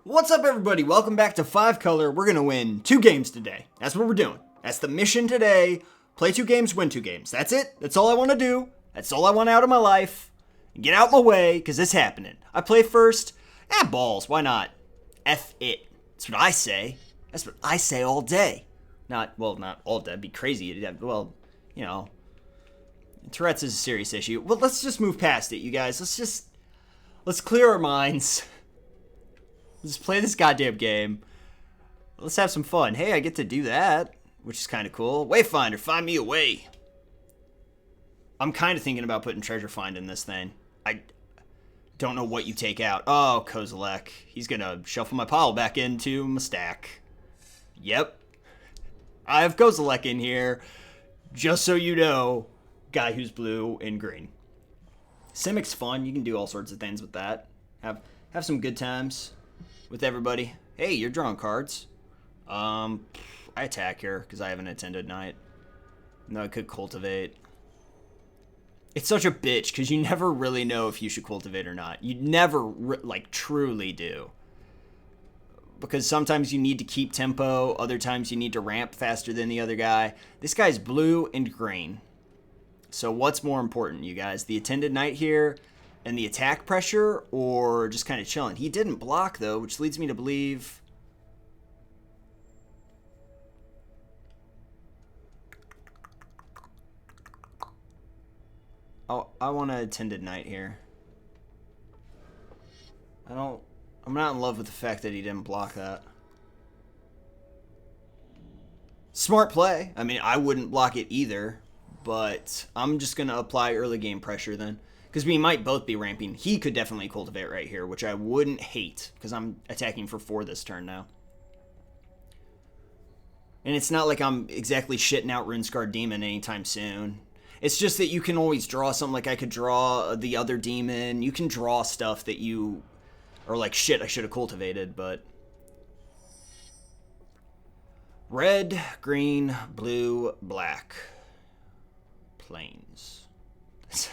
What's up, everybody? Welcome back to 5 Color. We're going to win 2 games today. That's what we're doing. That's the mission today. Play 2 games, win 2 games. That's it. That's all I want to do. That's all I want out of my life. Get out my way, because it's happening. I play first. Balls. Why not? F it. That's what I say. That's what I say all day. Not all day. That'd be crazy. Well, you know. Tourette's is a serious issue. Well, let's just move past it, you guys. Let's clear our minds. Let's play this goddamn game. Let's have some fun. Hey, I get to do that, which is kind of cool. Wayfinder, find me a way. I'm kind of thinking about putting treasure find in this thing. I don't know what you take out. Oh, Kozilek. He's going to shuffle my pile back into my stack. Yep. I have Kozilek in here. Just so you know, guy who's blue and green. Simic's fun. You can do all sorts of things with that. Have some good times with everybody. Hey, you're drawing cards. I attack here because I haven't attended night. No, I could cultivate. It's such a bitch because you never really know if you should cultivate or not. You never truly do. Because sometimes you need to keep tempo. Other times you need to ramp faster than the other guy. This guy's blue and green. So what's more important, you guys? The attended knight here and the attack pressure, or just kind of chilling? He didn't block, though, which leads me to believe... Oh, I want an attended knight here. I'm not in love with the fact that he didn't block that. Smart play. I mean, I wouldn't block it either. But I'm just going to apply early game pressure then. Because we might both be ramping. He could definitely cultivate right here, which I wouldn't hate. Because I'm attacking for 4 this turn now. And it's not like I'm exactly shitting out Runescarred Demon anytime soon. It's just that you can always draw something. Like I could draw the other demon. You can draw stuff that you are like, shit, I should have cultivated, but... Red, green, blue, black. Plains. Let's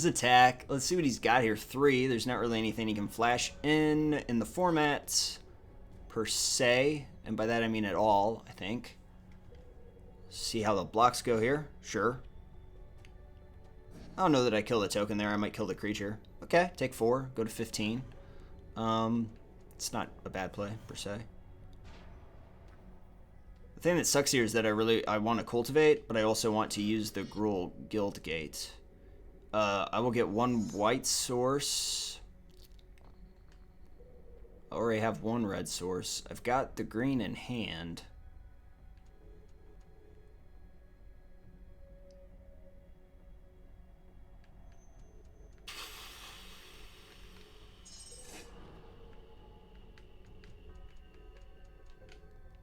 attack. Let's see what he's got here. 3. There's not really anything he can flash in the format per se, and by that I mean at all, I think. See how the blocks go here. Sure. I don't know that I kill the token there. I might kill the creature. Okay, take 4. Go to 15. It's not a bad play per se. The thing that sucks here is that I want to cultivate, but I also want to use the Gruul Guild Gate. I will get 1 white source. I already have 1 red source. I've got the green in hand.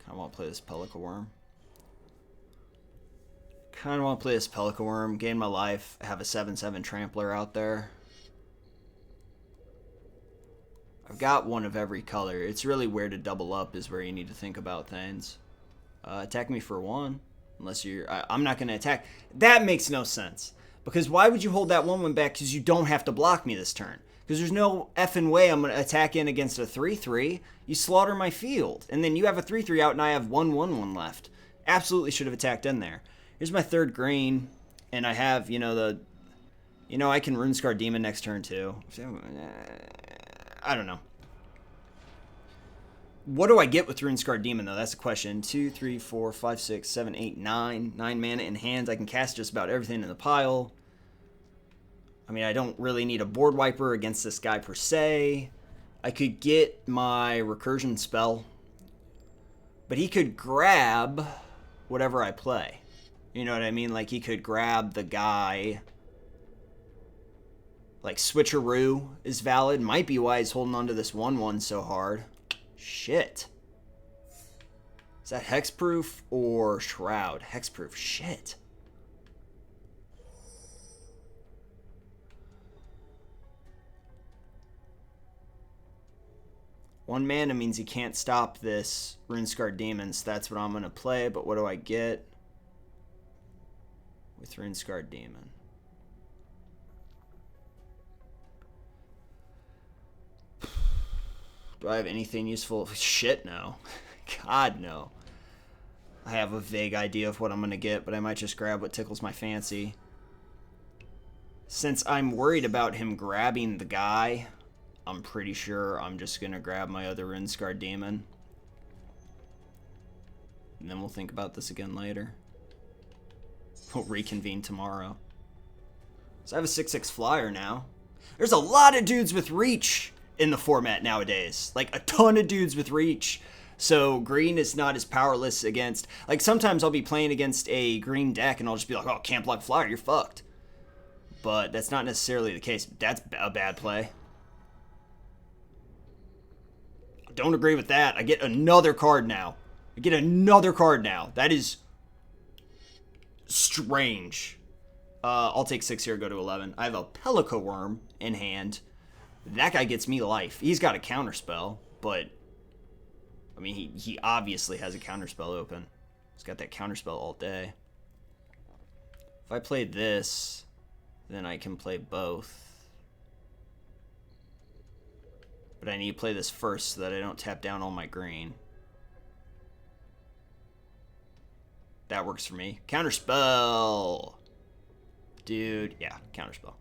I want to play this Pelican Worm. Kind of want to play this Pelican Worm, gain my life, have a 7/7 Trampler out there. I've got 1 of every color. It's really where to double up is where you need to think about things. Attack me for 1, unless you're... I'm not going to attack. That makes no sense. Because why would you hold that 1/1 back? Because you don't have to block me this turn. Because there's no effing way I'm going to attack in against a 3/3. You slaughter my field. And then you have a 3/3 out and I have 1/1/1 left. Absolutely should have attacked in there. Here's my 3rd green. And I have, I can Runescarred Demon next turn too. I don't know. What do I get with Runescarred Demon though? That's the question. 2, 3, 4, 5, 6, 7, 8, 9. 9 mana in hand. I can cast just about everything in the pile. I mean, I don't really need a board wiper against this guy per se. I could get my recursion spell. But he could grab whatever I play. You know what I mean? Like, he could grab the guy. Like, Switcheroo is valid. Might be why he's holding on to this 1/1 so hard. Shit. Is that Hexproof or Shroud? Hexproof. Shit. One mana means he can't stop this Runescarred Demon, so that's what I'm going to play. But what do I get with Runescarred Demon? Do I have anything useful? Shit, no. God, no. I have a vague idea of what I'm going to get, but I might just grab what tickles my fancy. Since I'm worried about him grabbing the guy, I'm pretty sure I'm just going to grab my other Rinskar Demon. And then we'll think about this again later. We'll reconvene tomorrow. So I have a 6/6 flyer now. There's a lot of dudes with reach in the format nowadays. Like, a ton of dudes with reach. So green is not as powerless against... Like, sometimes I'll be playing against a green deck and I'll just be like, oh, can't block flyer, you're fucked. But that's not necessarily the case. That's a bad play. I don't agree with that. I get another card now. That is strange. I'll take 6 here, go to 11. I have a Pelico Worm in hand. That guy gets me life. He's got a counterspell, but... I mean, he obviously has a counterspell open. He's got that counterspell all day. If I play this, then I can play both. But I need to play this first so that I don't tap down all my green. That works for me. Counterspell! Dude, yeah, counterspell.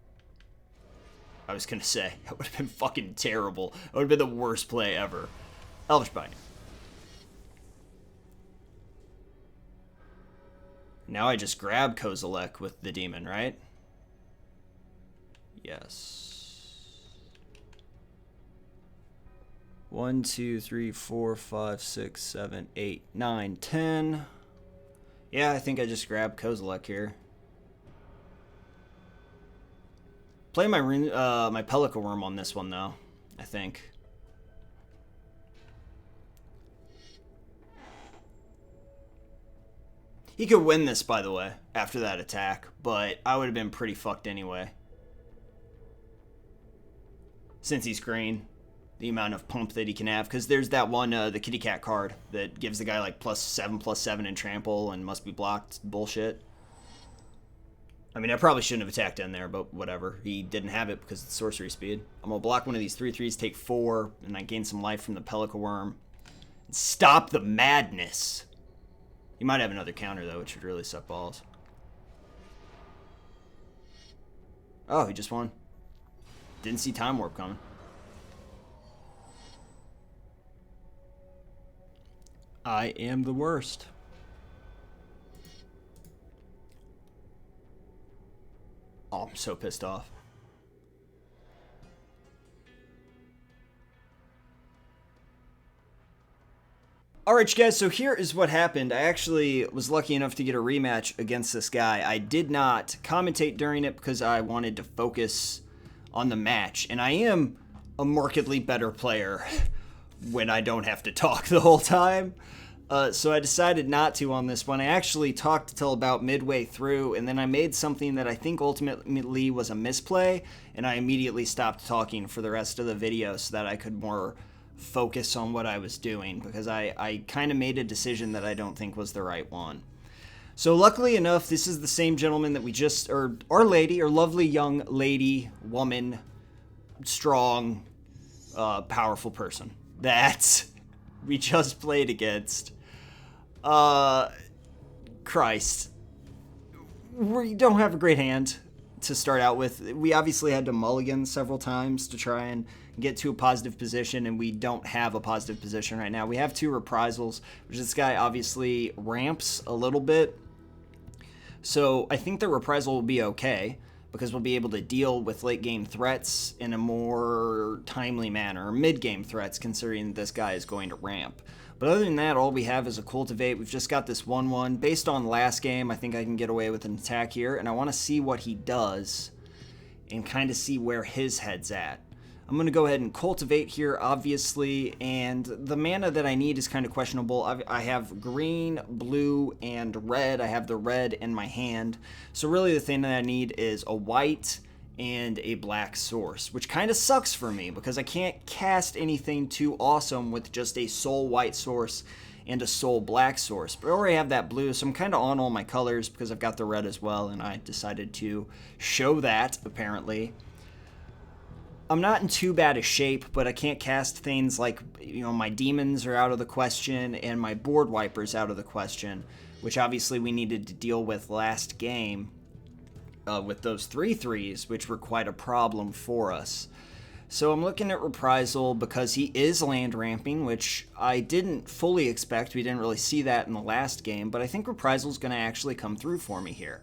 I was gonna say, that would have been fucking terrible. That would have been the worst play ever. Elvish Binding. Now I just grab Kozilek with the demon, right? Yes. 1, 2, 3, 4, 5, 6, 7, 8, 9, 10. Yeah, I think I just grabbed Kozilek here. Play my my Pelico Worm on this one though, I think. He could win this, by the way, after that attack, but I would have been pretty fucked anyway. Since he's green, the amount of pump that he can have, because there's that one, the kitty cat card that gives the guy like +7/+7 in trample and must be blocked bullshit. I mean, I probably shouldn't have attacked in there, but whatever. He didn't have it because of the sorcery speed. I'm going to block one of these 3/3s, take 4, and I gain some life from the Pelico Worm. Stop the madness. He might have another counter, though, which would really suck balls. Oh, he just won. Didn't see Time Warp coming. I am the worst. Oh, I'm so pissed off. Alright, guys, so here is what happened. I actually was lucky enough to get a rematch against this guy. I did not commentate during it because I wanted to focus on the match. And I am a markedly better player when I don't have to talk the whole time. So I decided not to on this one. I actually talked till about midway through, and then I made something that I think ultimately was a misplay, and I immediately stopped talking for the rest of the video so that I could more focus on what I was doing, because I kind of made a decision that I don't think was the right one. So luckily enough, this is the same gentleman that we just, or our lady, or lovely young lady, woman, strong, powerful person that we just played against. Christ. We don't have a great hand to start out with. We obviously had to mulligan several times to try and get to a positive position, and we don't have a positive position right now. We have 2 reprisals, which this guy obviously ramps a little bit. So I think the reprisal will be okay, because we'll be able to deal with late game threats in a more timely manner, or mid game threats, considering this guy is going to ramp. But other than that, all we have is a Cultivate. We've just got this 1/1. Based on last game, I think I can get away with an attack here, and I want to see what he does and kind of see where his head's at. I'm going to go ahead and Cultivate here, obviously, and the mana that I need is kind of questionable. I have green, blue, and red. I have the red in my hand. So really the thing that I need is a white and a black source, which kind of sucks for me because I can't cast anything too awesome with just a soul white source and a soul black source. But I already have that blue, so I'm kind of on all my colors because I've got the red as well, and I decided to show that, apparently. I'm not in too bad a shape, but I can't cast things like, my demons are out of the question and my board wipers out of the question, which obviously we needed to deal with last game with those 3/3s, which were quite a problem for us. So I'm looking at Reprisal because he is land ramping, which I didn't fully expect. We didn't really see that in the last game, but I think Reprisal's going to actually come through for me here.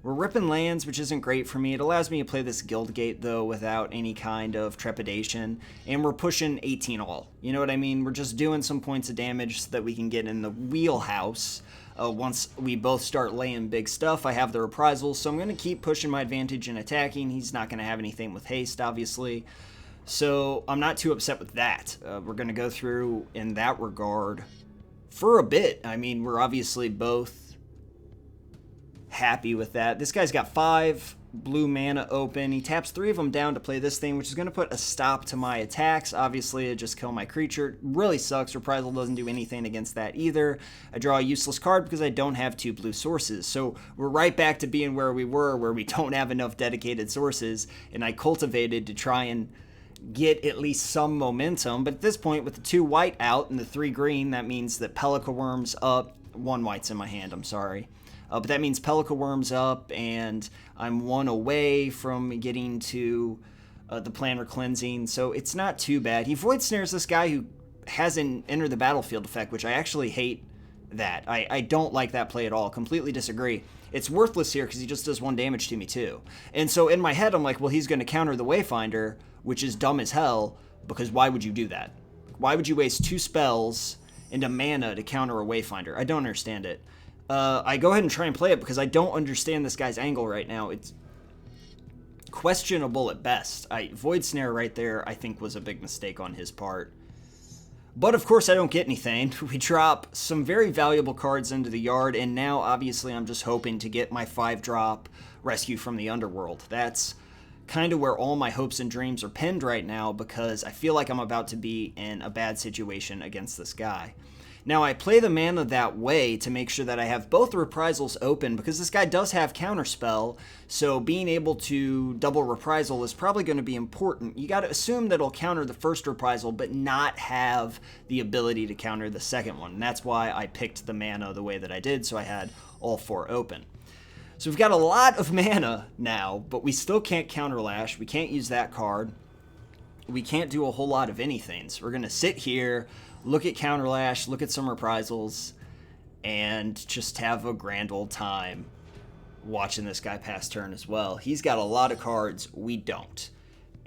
We're ripping lands, which isn't great for me. It allows me to play this Guildgate, though, without any kind of trepidation, and we're pushing 18 all. You know what I mean? We're just doing some points of damage so that we can get in the wheelhouse. Once we both start laying big stuff, I have the Reprisal, so I'm going to keep pushing my advantage in attacking. He's not going to have anything with haste, obviously. So I'm not too upset with that. We're going to go through in that regard for a bit. I mean, we're obviously both happy with that. This guy's got 5 blue mana open. He taps 3 of them down to play this thing, which is going to put a stop to my attacks. Obviously, it just kill my creature. Really sucks. Reprisal doesn't do anything against that either. I draw a useless card because I don't have 2 blue sources. So we're right back to being where we were, where we don't have enough dedicated sources, and I cultivated to try and get at least some momentum. But at this point, with the 2 white out and the 3 green, that means that Pelika Worm's up. 1 white's in my hand, I'm sorry. But that means Pelika Worm's up, and I'm 1 away from getting to the Planar Cleansing, so it's not too bad. He Void Snares this guy who has an Enter the Battlefield effect, which I actually hate that. I don't like that play at all. Completely disagree. It's worthless here because he just does 1 damage to me too. And so in my head, I'm like, well, he's going to counter the Wayfinder, which is dumb as hell, because why would you do that? Why would you waste 2 spells into mana to counter a Wayfinder? I don't understand it. I go ahead and try and play it because I don't understand this guy's angle right now. It's questionable at best. Void Snare right there, I think, was a big mistake on his part. But of course I don't get anything. We drop some very valuable cards into the yard, and now obviously I'm just hoping to get my 5-drop Rescue from the Underworld. That's kind of where all my hopes and dreams are pinned right now, because I feel like I'm about to be in a bad situation against this guy. Now, I play the mana that way to make sure that I have both the Reprisals open, because this guy does have Counterspell, so being able to double Reprisal is probably going to be important. You got to assume that it'll counter the first Reprisal, but not have the ability to counter the second one. And that's why I picked the mana the way that I did, so I had all 4 open. So we've got a lot of mana now, but we still can't Counterlash. We can't use that card. We can't do a whole lot of anything. So we're going to sit here, look at Counterlash, look at some Reprisals, and just have a grand old time watching this guy pass turn as well. He's got a lot of cards, we don't.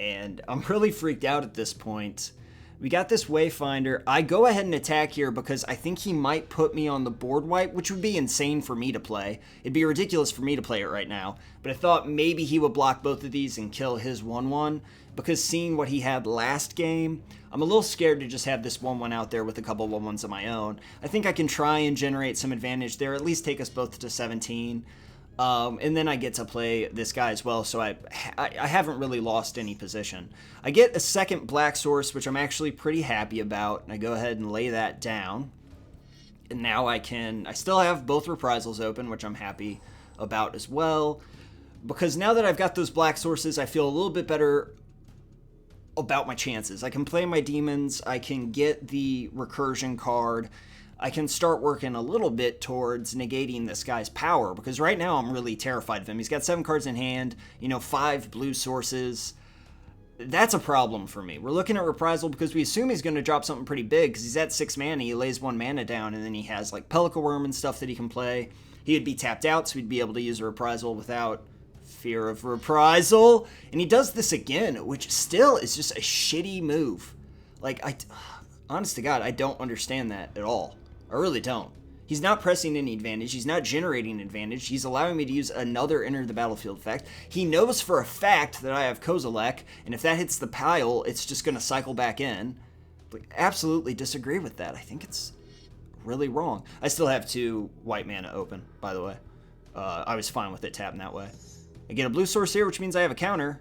And I'm really freaked out at this point. We got this Wayfinder. I go ahead and attack here because I think he might put me on the board wipe, which would be insane for me to play. It'd be ridiculous for me to play it right now. But I thought maybe he would block both of these and kill his 1/1, because seeing what he had last game, I'm a little scared to just have this 1/1 out there with a couple 1/1s of my own. I think I can try and generate some advantage there, at least take us both to 17. And then I get to play this guy as well, so I haven't really lost any position. I get a second black source, which I'm actually pretty happy about, and I go ahead and lay that down. And now I still have both Reprisals open, which I'm happy about as well, because now that I've got those black sources, I feel a little bit better about my chances. I can play my demons, I can get the recursion card, I can start working a little bit towards negating this guy's power, because right now I'm really terrified of him. He's got 7 cards in hand, 5 blue sources. That's a problem for me. We're looking at Reprisal because we assume he's going to drop something pretty big, because he's at 6 mana, he lays 1 mana down, and then he has like Pelika Worm and stuff that he can play. He would be tapped out, so we'd be able to use a Reprisal without fear of Reprisal. And he does this again, which still is just a shitty move. Like, honest to God, I don't understand that at all. I really don't. He's not pressing any advantage. He's not generating advantage. He's allowing me to use another Enter the Battlefield effect. He knows for a fact that I have Kozilek, and if that hits the pile, it's just going to cycle back in. But absolutely disagree with that. I think it's really wrong. I still have 2 white mana open, by the way. I was fine with it tapping that way. I get a blue source here, which means I have a counter.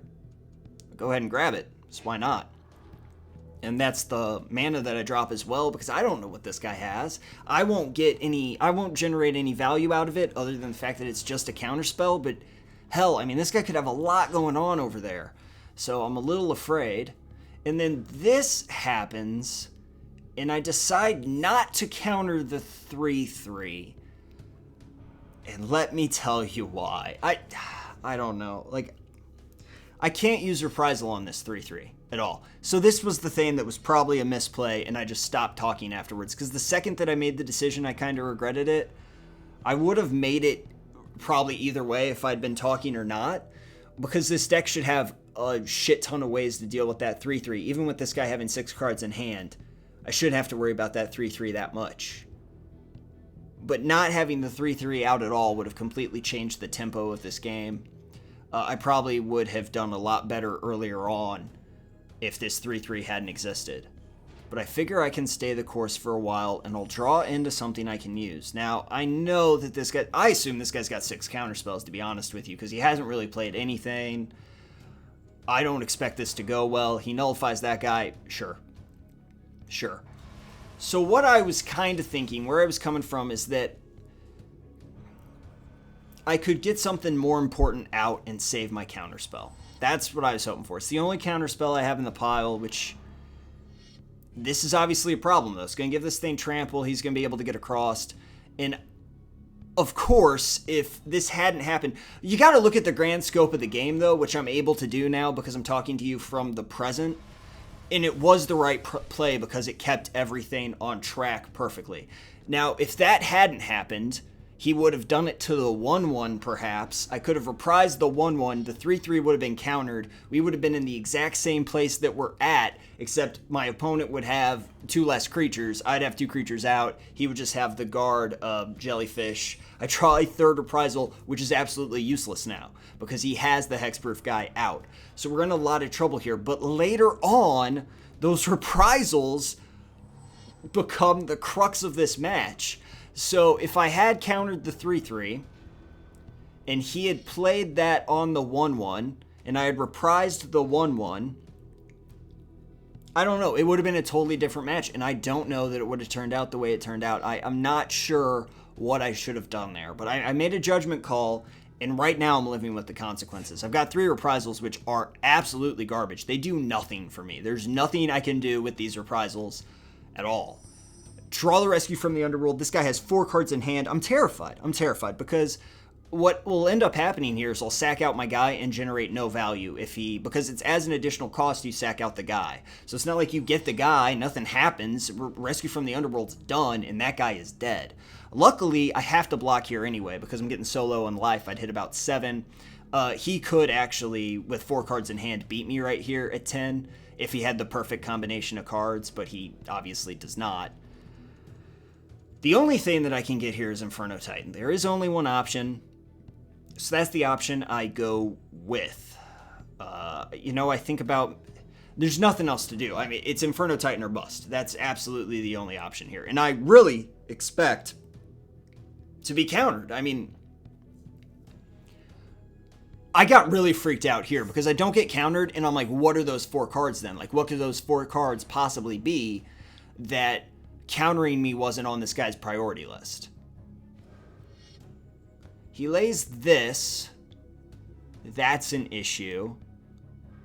Go ahead and grab it. So why not? And that's the mana that I drop as well, because I don't know what this guy has. I won't generate any value out of it other than the fact that it's just a counter spell, but hell, I mean, this guy could have a lot going on over there. So I'm a little afraid. And then this happens, and I decide not to counter the 3-3. And let me tell you why. I don't know. Like, I can't use reprisal on this 3-3 at all. So this was the thing that was probably a misplay, and I just stopped talking afterwards. Because the second that I made the decision, I kind of regretted it. I would have made it probably either way if I'd been talking or not. Because this deck should have a shit ton of ways to deal with that 3-3. Even with this guy having 6 cards in hand, I shouldn't have to worry about that 3-3 that much. But not having the 3-3 out at all would have completely changed the tempo of this game. I probably would have done a lot better earlier on if this 3-3 hadn't existed. But I figure I can stay the course for a while, and I'll draw into something I can use. Now, I know that this guy... I assume this guy's got 6 counterspells, to be honest with you, because he hasn't really played anything. I don't expect this to go well. He nullifies that guy. Sure. So what I was kind of thinking, where I was coming from, is that I could get something more important out and save my counterspell. That's what I was hoping for. It's the only counterspell I have in the pile, which... This is obviously a problem, though. It's going to give this thing trample. He's going to be able to get across. And, of course, if this hadn't happened... You got to look at the grand scope of the game, though, which I'm able to do now because I'm talking to you from the present. And it was the right play because it kept everything on track perfectly. Now, if that hadn't happened, he would have done it to the 1-1, perhaps. I could have reprised the 1-1. The 3-3 would have been countered. We would have been in the exact same place that we're at, except my opponent would have 2 less creatures. I'd have 2 creatures out. He would just have the guard jellyfish. I try 3rd reprisal, which is absolutely useless now because he has the hexproof guy out. So we're in a lot of trouble here. But later on, those reprisals become the crux of this match. So if I had countered the 3-3 and he had played that on the 1-1 and I had reprised the 1-1, I don't know. It would have been a totally different match, and I don't know that it would have turned out the way it turned out. I'm not sure what I should have done there, but I made a judgment call, and right now I'm living with the consequences. I've got 3 reprisals, which are absolutely garbage. They do nothing for me. There's nothing I can do with these reprisals at all. Draw the Rescue from the Underworld. This guy has 4 cards in hand. I'm terrified. Because what will end up happening here is I'll sack out my guy and generate no value because it's as an additional cost you sack out the guy. So it's not like you get the guy, nothing happens, Rescue from the Underworld's done, and that guy is dead. Luckily, I have to block here anyway because I'm getting so low in life. I'd hit about 7. He could actually, with 4 cards in hand, beat me right here at 10 if he had the perfect combination of cards, but he obviously does not. The only thing that I can get here is Inferno Titan. There is only one option, so that's the option I go with. I think about... There's nothing else to do. I mean, it's Inferno Titan or bust. That's absolutely the only option here. And I really expect to be countered. I mean, I got really freaked out here because I don't get countered, and I'm like, what are those 4 cards then? Like, what could those 4 cards possibly be that countering me wasn't on this guy's priority list? He lays this. That's an issue.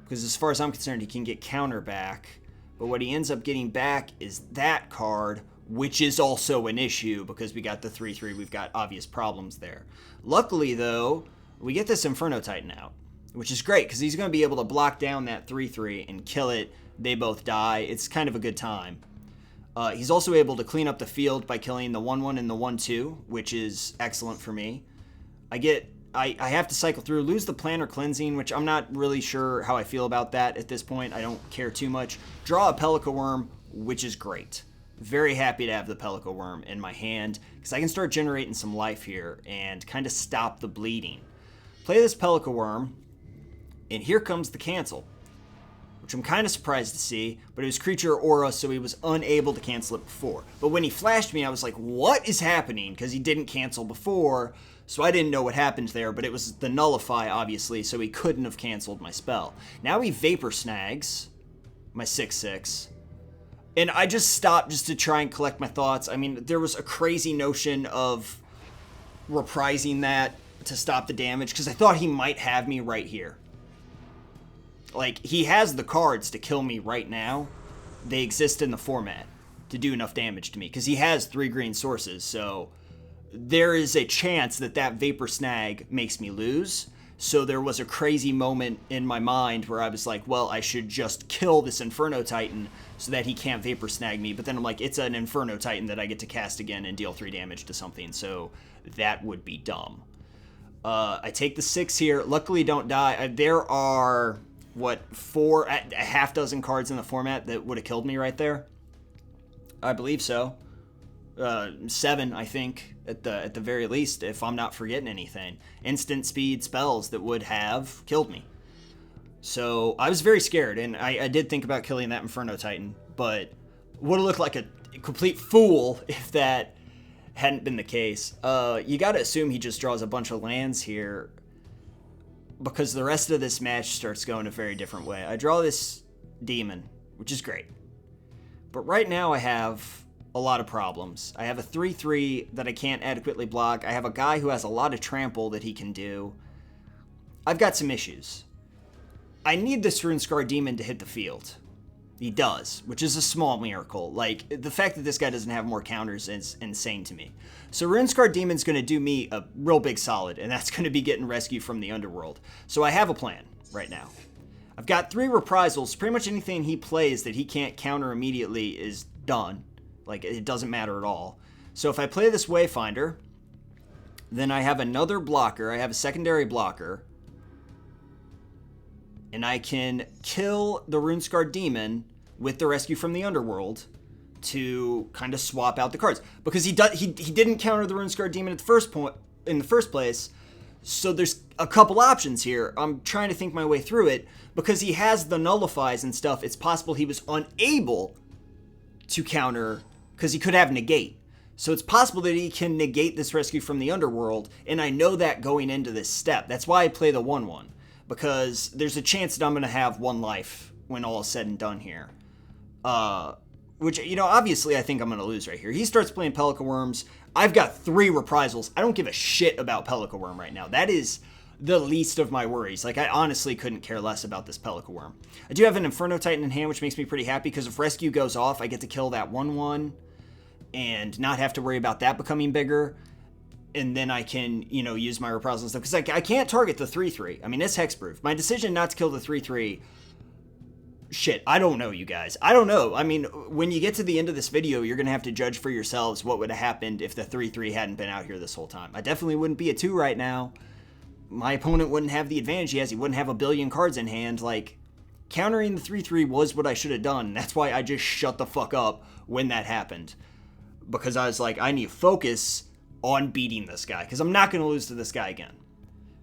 Because as far as I'm concerned, he can get counter back. But what he ends up getting back is that card, which is also an issue because we got the 3-3. We've got obvious problems there. Luckily, though, we get this Inferno Titan out, which is great because he's going to be able to block down that 3-3 and kill it. They both die. It's kind of a good time. He's also able to clean up the field by killing the 1-1 and the 1-2, which is excellent for me. I have to cycle through, lose the Planner Cleansing, which I'm not really sure how I feel about that at this point. I don't care too much. Draw a Pellica Worm, which is great. Very happy to have the Pellica Worm in my hand because I can start generating some life here and kind of stop the bleeding. Play this Pellica Worm, and here comes the cancel, which I'm kind of surprised to see, but it was creature aura, so he was unable to cancel it before. But when he flashed me, I was like, what is happening? Because he didn't cancel before, so I didn't know what happened there, but it was the nullify, obviously, so he couldn't have canceled my spell. Now he Vapor Snags my 6/6, and I just stopped just to try and collect my thoughts. I mean, there was a crazy notion of reprising that to stop the damage, because I thought he might have me right here. Like, he has the cards to kill me right now. They exist in the format to do enough damage to me, because he has 3 green sources, so there is a chance that that Vapor Snag makes me lose. So there was a crazy moment in my mind where I was like, well, I should just kill this Inferno Titan so that he can't Vapor Snag me. But then I'm like, it's an Inferno Titan that I get to cast again and deal 3 damage to something, so that would be dumb. I take the 6 here. Luckily, don't die. There are, what, a half dozen cards in the format that would have killed me right there? I believe so. 7, I think, at the very least, if I'm not forgetting anything. Instant speed spells that would have killed me. So I was very scared, and I did think about killing that Inferno Titan, but would have looked like a complete fool if that hadn't been the case. You gotta assume he just draws a bunch of lands here, because the rest of this match starts going a very different way. I draw this demon, which is great. But right now I have a lot of problems. I have a 3/3 that I can't adequately block. I have a guy who has a lot of trample that he can do. I've got some issues. I need this Runescar Demon to hit the field. He does, which is a small miracle. Like, the fact that this guy doesn't have more counters is insane to me. So Runescar Demon's going to do me a real big solid, and that's going to be getting rescue from the underworld. So I have a plan right now. I've got 3 reprisals. Pretty much anything he plays that he can't counter immediately is done. Like, it doesn't matter at all. So if I play this Wayfinder, then I have another blocker. I have a secondary blocker. And I can kill the Runescar Demon with the rescue from the underworld to kind of swap out the cards. Because he didn't counter the Runescar Demon in the first place. So there's a couple options here. I'm trying to think my way through it. Because he has the nullifies and stuff, it's possible he was unable to counter, because he could have negate. So it's possible that he can negate this rescue from the underworld, and I know that going into this step. That's why I play the 1/1, because there's a chance that I'm going to have 1 life when all is said and done here. Which, you know, obviously I think I'm going to lose right here. He starts playing Pelican Worms. I've got 3 reprisals. I don't give a shit about Pelican Worm right now. That is the least of my worries. Like, I honestly couldn't care less about this Pelican Worm. I do have an Inferno Titan in hand, which makes me pretty happy, because if rescue goes off, I get to kill that 1/1 and not have to worry about that becoming bigger. And then I can, you know, use my reprisals and stuff, because I can't target the 3/3. I mean, it's hexproof. My decision not to kill the 3/3, shit, I don't know, you guys. I don't know. I mean, when you get to the end of this video, you're going to have to judge for yourselves what would have happened if the 3/3 hadn't been out here this whole time. I definitely wouldn't be a 2 right now. My opponent wouldn't have the advantage he has. He wouldn't have a billion cards in hand. Like, countering the 3/3 was what I should have done. That's why I just shut the fuck up when that happened. Because I was like, I need to focus on beating this guy, because I'm not going to lose to this guy again.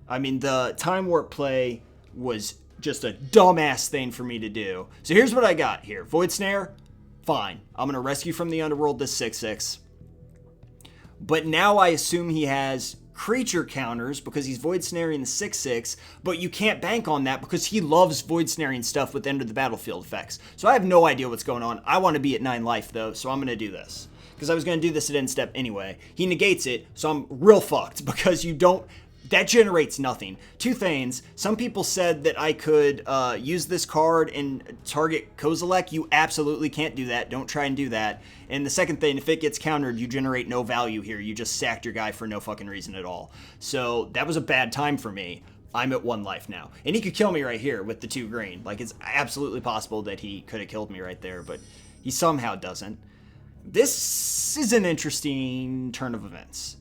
I mean, the Time Warp play was just a dumbass thing for me to do. So here's what I got here. Void Snare, fine. I'm going to rescue from the underworld this 6/6. But now I assume he has creature counters because he's Void Snaring the 6/6, but you can't bank on that because he loves Void Snaring stuff with End of the Battlefield effects. So I have no idea what's going on. I want to be at 9 life though, so I'm going to do this. Because I was going to do this at end step anyway. He negates it, so I'm real fucked because you don't... That generates nothing. 2 things. Some people said that I could use this card and target Kozilek. You absolutely can't do that. Don't try and do that. And the second thing, if it gets countered, you generate no value here. You just sacked your guy for no fucking reason at all. So that was a bad time for me. I'm at 1 life now. And he could kill me right here with the 2 green. Like, it's absolutely possible that he could have killed me right there, but he somehow doesn't. This is an interesting turn of events.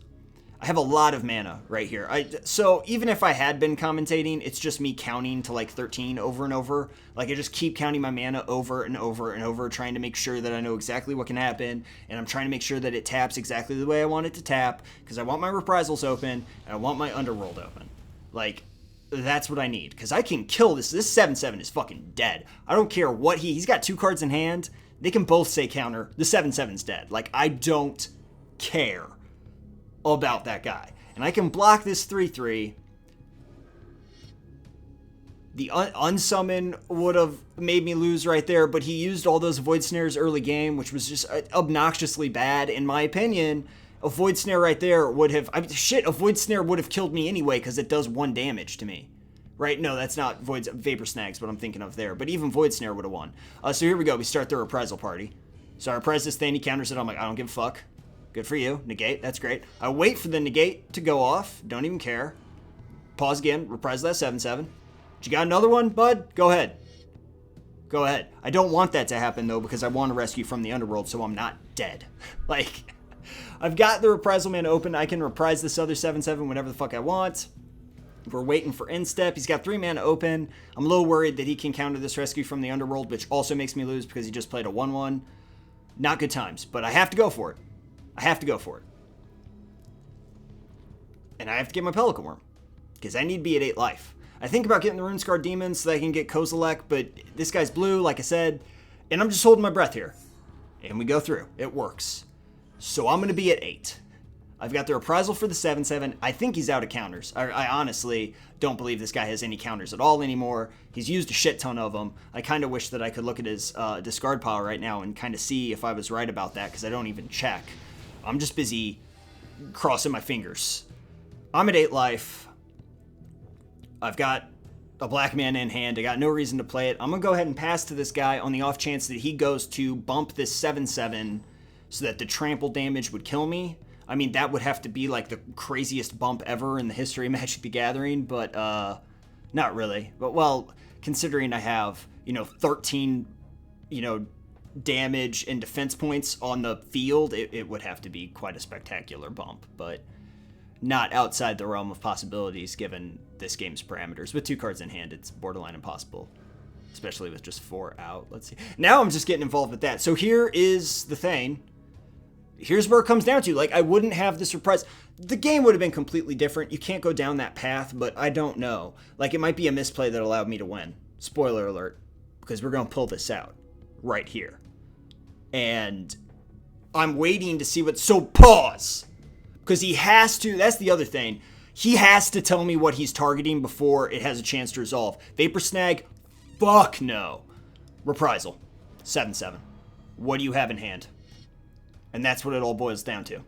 I have a lot of mana right here. So even if I had been commentating, it's just me counting to like 13 over and over. Like I just keep counting my mana over and over and over, trying to make sure that I know exactly what can happen. And I'm trying to make sure that it taps exactly the way I want it to tap, because I want my reprisals open and I want my underworld open. Like, that's what I need, because I can kill this. This 7/7 is fucking dead. I don't care what he's got 2 cards in hand. They can both say counter. The 7/7's dead. Like, I don't care about that guy. And I can block this 3/3. The unsummon would have made me lose right there, but he used all those Void Snares early game, which was just obnoxiously bad, in my opinion. A Void Snare right there would have... a Void Snare would have killed me anyway, because it does 1 damage to me. right? No, that's not Vapor Snag's what I'm thinking of there. But even Void Snare would have won. So here we go. We start the reprisal party. So I reprise this thing. He counters it. I'm like, I don't give a fuck. Good for you. Negate. That's great. I wait for the negate to go off. Don't even care. Pause again. Reprise that 7/7. You got another one, bud? Go ahead. Go ahead. I don't want that to happen, though, because I want to rescue from the underworld so I'm not dead. Like, I've got the reprisal man open. I can reprise this other 7/7 whenever the fuck I want. We're waiting for instep. He's got 3 mana open. I'm a little worried that he can counter this rescue from the underworld, which also makes me lose because he just played a 1/1. Not good times, but I have to go for it. I have to go for it. And I have to get my Pelican Worm because I need to be at 8 life. I think about getting the Runescar Demon so that I can get Kozilek, but this guy's blue, like I said, and I'm just holding my breath here. And we go through. It works. So I'm going to be at 8. I've got the reprisal for the 7/7. I think he's out of counters. I honestly don't believe this guy has any counters at all anymore. He's used a shit ton of them. I kind of wish that I could look at his discard pile right now and kind of see if I was right about that, because I don't even check. I'm just busy crossing my fingers. I'm at 8 life. I've got a black mana in hand. I got no reason to play it. I'm going to go ahead and pass to this guy on the off chance that he goes to bump this 7/7 so that the trample damage would kill me. I mean, that would have to be like the craziest bump ever in the history of Magic the Gathering, but not really. But, well, considering I have, 13, damage and defense points on the field, it would have to be quite a spectacular bump, but not outside the realm of possibilities given this game's parameters. With 2 cards in hand, it's borderline impossible, especially with just 4 out. Let's see. Now I'm just getting involved with that. So here is the thing. Here's where it comes down to. Like, I wouldn't have the surprise. The game would have been completely different. You can't go down that path, but I don't know. Like, it might be a misplay that allowed me to win. Spoiler alert, because we're going to pull this out right here. And I'm waiting to see what... So, pause! Because he has to... That's the other thing. He has to tell me what he's targeting before it has a chance to resolve. Vapor Snag? Fuck no. Reprisal. 7/7. What do you have in hand? And that's what it all boils down to.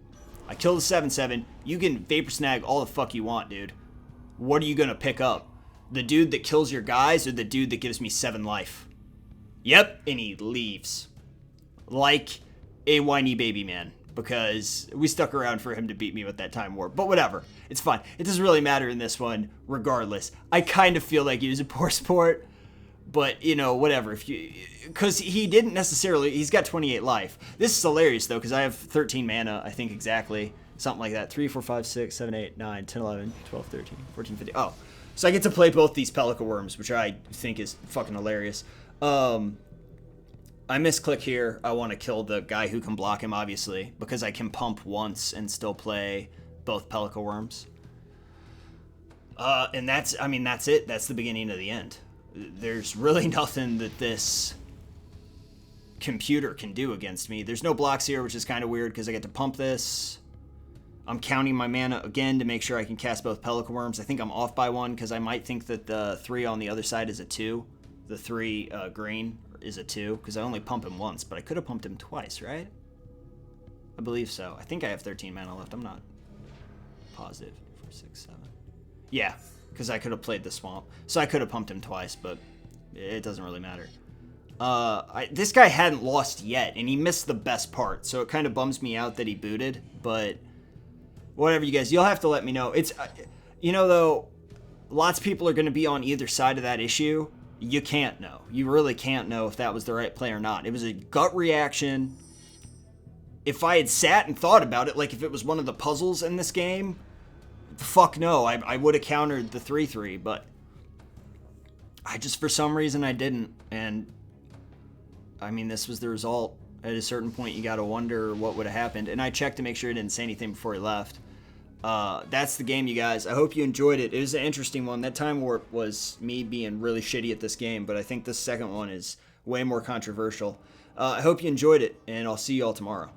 I kill the 7/7. You can Vapor Snag all the fuck you want, dude. What are you going to pick up? The dude that kills your guys or the dude that gives me 7 life? Yep, and he leaves. Like a whiny baby man. Because we stuck around for him to beat me with that Time Warp. But whatever. It's fine. It doesn't really matter in this one, regardless. I kind of feel like he was a poor sport. But, whatever. Because he didn't necessarily... He's got 28 life. This is hilarious, though, because I have 13 mana, I think exactly. Something like that. 3, 4, 5, 6, 7, 8, 9, 10, 11, 12, 13, 14, 15. Oh. So I get to play both these Pelican Worms, which I think is fucking hilarious. I misclick here. I want to kill the guy who can block him, obviously, because I can pump once and still play both Pelican Worms. And that's it. That's the beginning of the end. There's really nothing that this computer can do against me. There's no blocks here, which is kind of weird because I get to pump this. I'm counting my mana again to make sure I can cast both Pelican Worms. I think I'm off by 1 because I might think that the 3 on the other side is a 2. The 3 green is a 2 because I only pump him once, but I could have pumped him twice, right? I believe so. I think I have 13 mana left. I'm not positive. 4, 6, 7. Yeah, because I could have played the swamp. So I could have pumped him twice, but it doesn't really matter. This guy hadn't lost yet, and he missed the best part, so it kind of bums me out that he booted, but whatever, you guys. You'll have to let me know. It's, though, lots of people are going to be on either side of that issue. You can't know. You really can't know if that was the right play or not. It was a gut reaction. If I had sat and thought about it, like if it was one of the puzzles in this game, fuck no, I would have countered the 3/3, but I just, for some reason, I didn't. And, this was the result. At a certain point, you got to wonder what would have happened. And I checked to make sure he didn't say anything before he left. That's the game, you guys. I hope you enjoyed it. It was an interesting one. That Time Warp was me being really shitty at this game, but I think this second one is way more controversial. I hope you enjoyed it, and I'll see you all tomorrow.